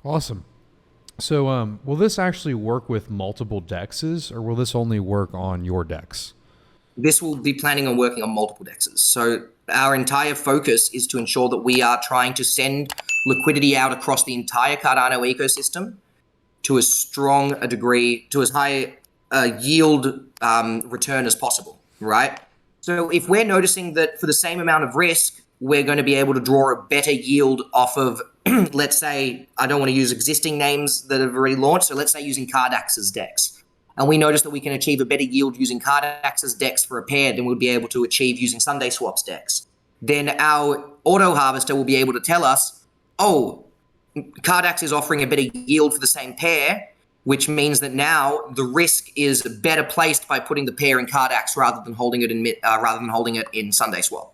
Awesome. So, will this actually work with multiple dexes, or will this only work on your dex? This will be planning on working on multiple dexes. So our entire focus is to ensure that we are trying to send liquidity out across the entire Cardano ecosystem to as strong a degree, to as high a yield return as possible, right? So if we're noticing that for the same amount of risk, we're going to be able to draw a better yield off of, let's say, I don't want to use existing names that have already launched, so let's say using Cardax's DEX. And we notice that we can achieve a better yield using Cardax's DEX for a pair than we'll be able to achieve using SundaeSwap's DEX. Then our auto harvester will be able to tell us, oh, Cardax is offering a better yield for the same pair, which means that now the risk is better placed by putting the pair in Cardax rather than holding it in SundaeSwap.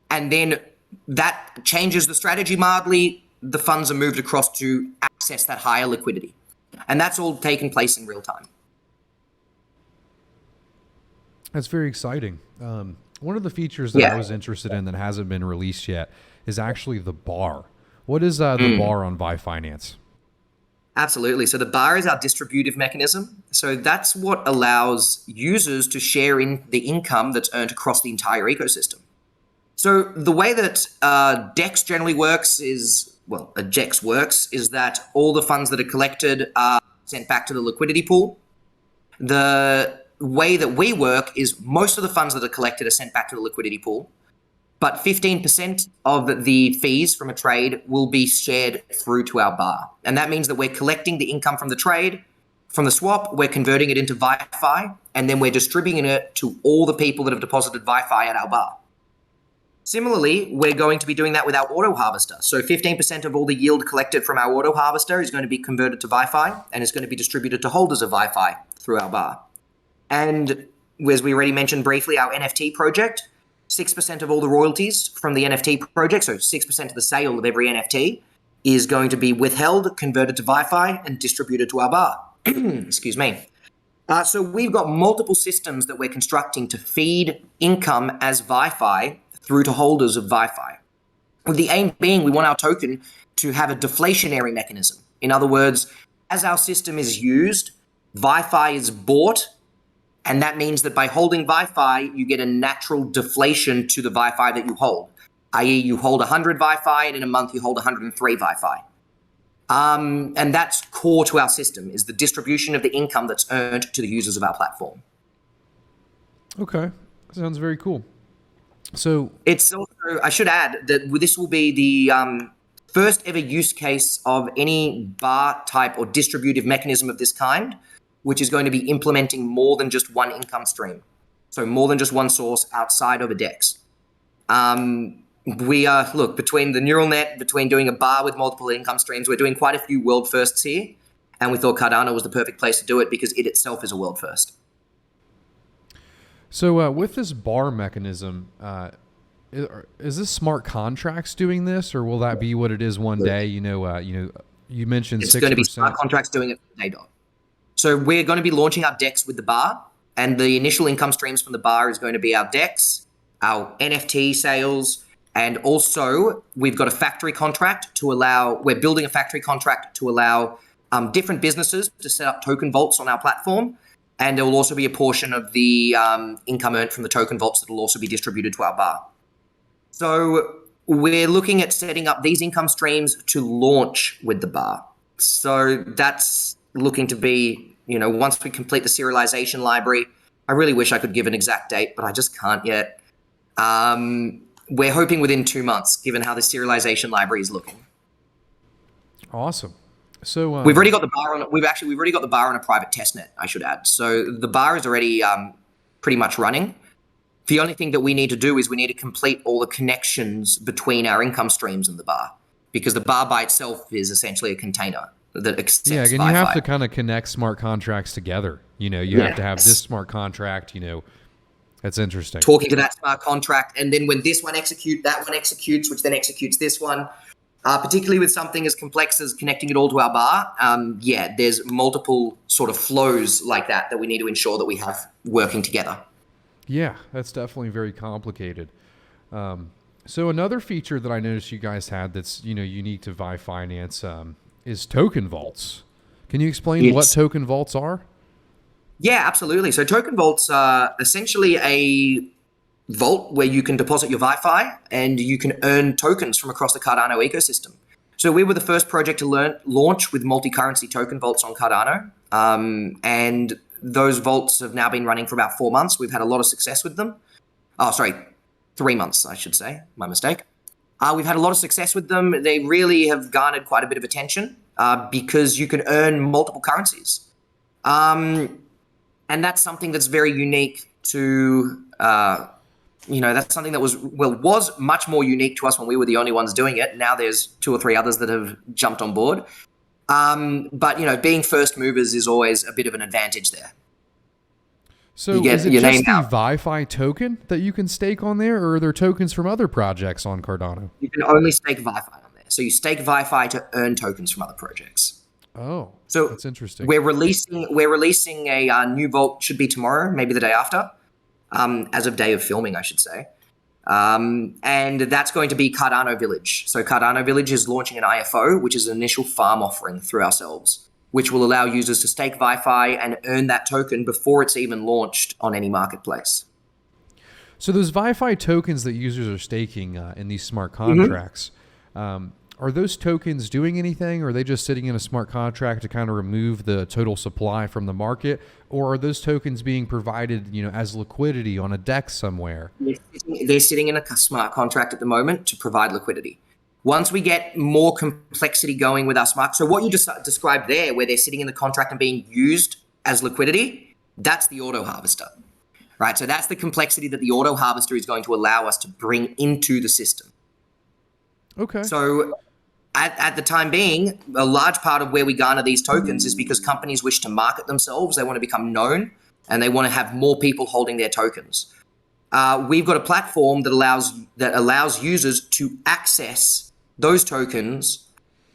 And then that changes the strategy mildly. The funds are moved across to access that higher liquidity. And that's all taking place in real time. That's very exciting. One of the features that I was interested in that hasn't been released yet is actually the bar. What is the bar on VyFinance? Absolutely. So the bar is our distributive mechanism. So that's what allows users to share in the income that's earned across the entire ecosystem. So the way that DEX generally works is, well, a DEX works is that all the funds that are collected are sent back to the liquidity pool. The way that we work is most of the funds that are collected are sent back to the liquidity pool, but 15% of the fees from a trade will be shared through to our bar. And that means that we're collecting the income from the trade, from the swap, we're converting it into VyFi, and then we're distributing it to all the people that have deposited VyFi at our bar. Similarly, we're going to be doing that with our auto harvester. So 15% of all the yield collected from our auto harvester is going to be converted to VyFi, and it's going to be distributed to holders of VyFi through our bar. And as we already mentioned briefly, our NFT project, 6% of all the royalties from the NFT project, so 6% of the sale of every NFT, is going to be withheld, converted to VyFi, and distributed to our bar. Excuse me. So we've got multiple systems that we're constructing to feed income as VyFi through to holders of VyFi. With the aim being we want our token to have a deflationary mechanism. In other words, as our system is used, VyFi is bought, and that means that by holding VyFi, you get a natural deflation to the VyFi that you hold, i.e. you hold 100 VyFi, and in a month you hold 103 VyFi. And that's core to our system, is the distribution of the income that's earned to the users of our platform. Okay, sounds very cool. So it's also, I should add that this will be the first ever use case of any bar type or distributive mechanism of this kind, which is going to be implementing more than just one income stream. So more than just one source outside of a DEX. We are, look, between the neural net, between doing a bar with multiple income streams, we're doing quite a few world firsts here. And we thought Cardano was the perfect place to do it because it itself is a world first. So with this bar mechanism, is this smart contracts doing this, or will that be what it is one day? You mentioned 6%. It's going to be smart contracts doing it from day dot. So we're going to be launching our DEX with the bar, and the initial income streams from the bar is going to be our DEX, our NFT sales, and also we've got a factory contract to allow, we're building a factory contract to allow different businesses to set up token vaults on our platform. And there will also be a portion of the income earned from the token vaults that will also be distributed to our bar. So we're looking at setting up these income streams to launch with the bar. So that's looking to be, once we complete the serialization library. I really wish I could give an exact date, but I just can't yet. We're hoping within 2 months, given how the serialization library is looking. Awesome. So we've already got the bar on. We've already got the bar on a private testnet, I should add. So the bar is already pretty much running. The only thing that we need to do is we need to complete all the connections between our income streams and the bar, because the bar by itself is essentially a container that accepts again, VyFi. You have to kind of connect smart contracts together. You have to have this smart contract. That's interesting. Talking to that smart contract, and then when this one executes, that one executes, which then executes this one. Particularly with something as complex as connecting it all to our bar, there's multiple sort of flows like that we need to ensure that we have working together. Yeah, that's definitely very complicated. So another feature that I noticed you guys had that's unique to VyFinance is token vaults. Can you explain what token vaults are? Yeah, absolutely. So token vaults are essentially a vault where you can deposit your VyFi and you can earn tokens from across the Cardano ecosystem. So we were the first project to launch with multi-currency token vaults on Cardano. And those vaults have now been running for about 4 months. We've had a lot of success with them. Oh, sorry, 3 months, I should say. My mistake. We've had a lot of success with them. They really have garnered quite a bit of attention because you can earn multiple currencies. And that's something that's very unique to, that's something that was much more unique to us when we were the only ones doing it. Now there's 2 or 3 others that have jumped on board. But, being first movers is always a bit of an advantage there. So is it just the VyFi token that you can stake on there, or are there tokens from other projects on Cardano? You can only stake VyFi on there. So you stake VyFi to earn tokens from other projects. Oh, so that's interesting. We're releasing a new vault, should be tomorrow, maybe the day after, as of day of filming, I should say. And that's going to be Cardano Village. So Cardano Village is launching an IFO, which is an initial farm offering through ourselves, which will allow users to stake VyFi and earn that token before it's even launched on any marketplace. So those VyFi tokens that users are staking in these smart contracts, are those tokens doing anything, or are they just sitting in a smart contract to kind of remove the total supply from the market, or are those tokens being provided, as liquidity on a DEX somewhere? They're sitting in a smart contract at the moment to provide liquidity. Once we get more complexity going with our smart, so what you just described there, where they're sitting in the contract and being used as liquidity, that's the auto harvester, right? So that's the complexity that the auto harvester is going to allow us to bring into the system. Okay. So at the time being, a large part of where we garner these tokens is because companies wish to market themselves. They want to become known, and they want to have more people holding their tokens. We've got a platform that allows users to access those tokens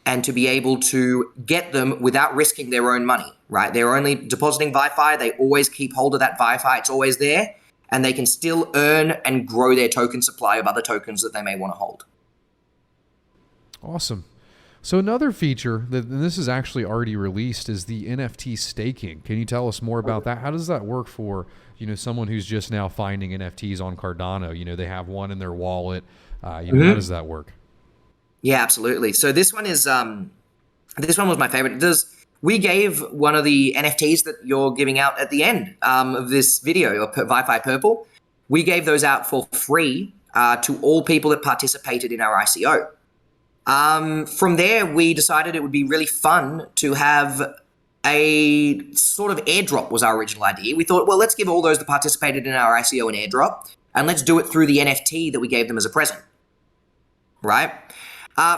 and to be able to get them without risking their own money, right? They're only depositing VyFi. They always keep hold of that VyFi. It's always there, and they can still earn and grow their token supply of other tokens that they may want to hold. Awesome. So another feature and this is actually already released, is the NFT staking. Can you tell us more about that? How does that work for, someone who's just now finding NFTs on Cardano? They have one in their wallet. How does that work? Yeah, absolutely. So this one was my favorite. We gave one of the NFTs that you're giving out at the end of this video, or VyFi Purple. We gave those out for free to all people that participated in our ICO. From there, we decided it would be really fun to have a sort of airdrop was our original idea. We thought, well, let's give all those that participated in our ICO an airdrop, and let's do it through the NFT that we gave them as a present, right?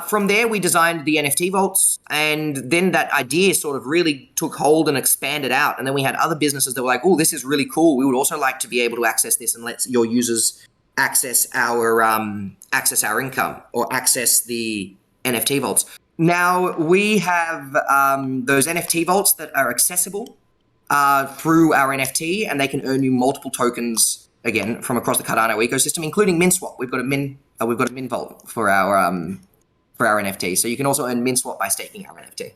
From there, we designed the NFT vaults, and then that idea sort of really took hold and expanded out. And then we had other businesses that were like, oh, this is really cool. We would also like to be able to access this and let your users access our income or access the NFT vaults. Now we have those NFT vaults that are accessible through our NFT, and they can earn you multiple tokens again from across the Cardano ecosystem, including MinSwap. We've got a Min vault for our NFT, so you can also earn MinSwap by staking our NFT.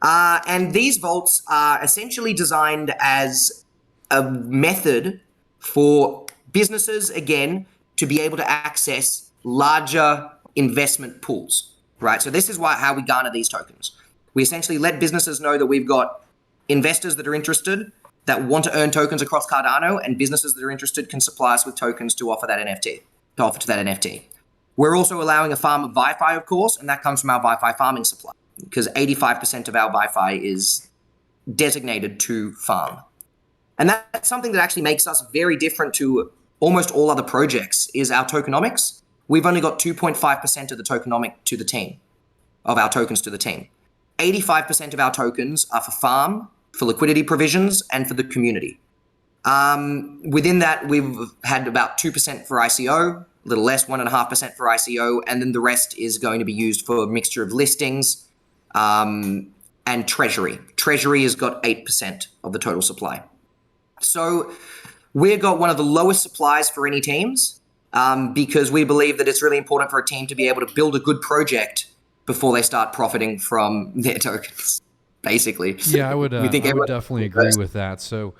And these vaults are essentially designed as a method for businesses, again, to be able to access larger investment pools, right? So this is how we garner these tokens. We essentially let businesses know that we've got investors that are interested, that want to earn tokens across Cardano, and businesses that are interested can supply us with tokens to offer that NFT, We're also allowing a farm of VyFi, of course, and that comes from our VyFi farming supply, because 85% of our VyFi is designated to farm. And that's something that actually makes us very different to almost all other projects, is our tokenomics. We've only got 2.5% of the tokenomic to the team, of our tokens to the team. 85% of our tokens are for farm, for liquidity provisions, and for the community. Within that, we've had about 2% for ICO, a little less, 1.5% for ICO, and then the rest is going to be used for a mixture of listings and treasury. Treasury has got 8% of the total supply. So we've got one of the lowest supplies for any teams because we believe that it's really important for a team to be able to build a good project before they start profiting from their tokens. Basically, Yeah, I would we think I would everyone definitely agree with that. So